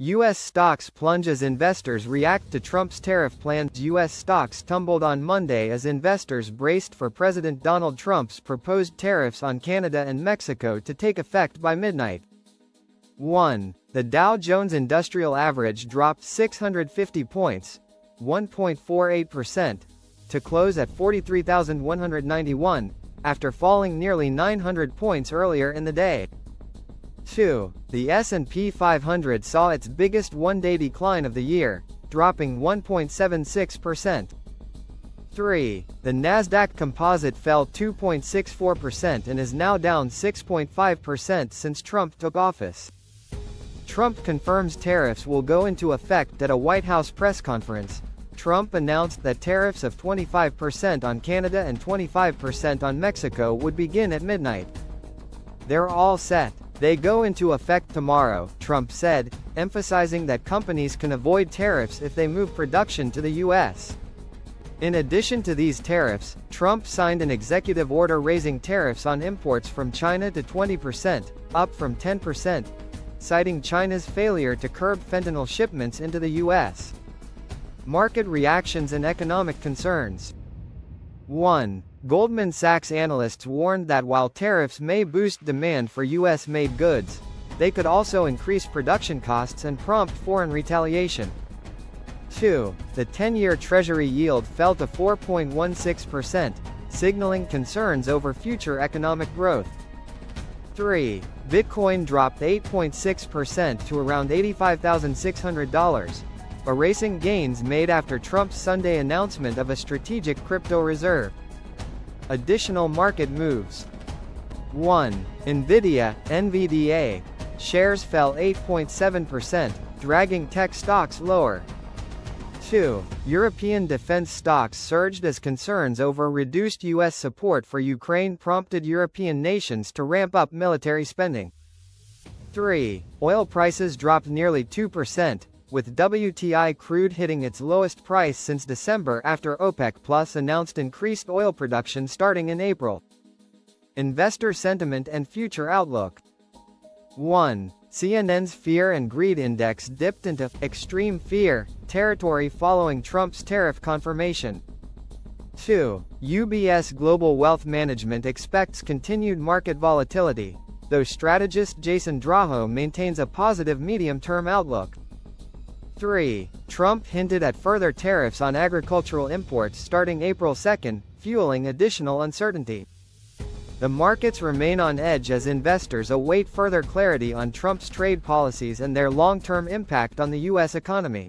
U.S. stocks plunge as investors react to Trump's tariff plans. U.S. stocks tumbled on Monday as investors braced for President Donald Trump's proposed tariffs on Canada and Mexico to take effect by midnight. 1. The Dow Jones Industrial Average dropped 650 points, 1.48%, to close at 43,191, after falling nearly 900 points earlier in the day. 2. The S&P 500 saw its biggest one-day decline of the year, dropping 1.76%. 3. The Nasdaq Composite fell 2.64% and is now down 6.5% since Trump took office. Trump confirms tariffs will go into effect at a White House press conference. Trump announced that tariffs of 25% on Canada and 25% on Mexico would begin at midnight. "They're all set. They go into effect tomorrow," Trump said, emphasizing that companies can avoid tariffs if they move production to the U.S. In addition to these tariffs, Trump signed an executive order raising tariffs on imports from China to 20%, up from 10%, citing China's failure to curb fentanyl shipments into the U.S. Market reactions and economic concerns. 1. Goldman Sachs analysts warned that while tariffs may boost demand for U.S.-made goods, they could also increase production costs and prompt foreign retaliation. 2. The 10-year Treasury yield fell to 4.16%, signaling concerns over future economic growth. 3. Bitcoin dropped 8.6% to around $85,600, erasing gains made after Trump's Sunday announcement of a strategic crypto reserve. Additional market moves. 1. NVIDIA, NVDA. Shares fell 8.7%, dragging tech stocks lower. 2. European defense stocks surged as concerns over reduced U.S. support for Ukraine prompted European nations to ramp up military spending. 3. Oil prices dropped nearly 2%, with WTI crude hitting its lowest price since December after OPEC Plus announced increased oil production starting in April. Investor sentiment and future outlook. 1. CNN's Fear and Greed Index dipped into extreme fear territory following Trump's tariff confirmation. 2. UBS Global Wealth Management expects continued market volatility, though strategist Jason Draho maintains a positive medium-term outlook. 3. Trump hinted at further tariffs on agricultural imports starting April 2, fueling additional uncertainty. The markets remain on edge as investors await further clarity on Trump's trade policies and their long-term impact on the U.S. economy.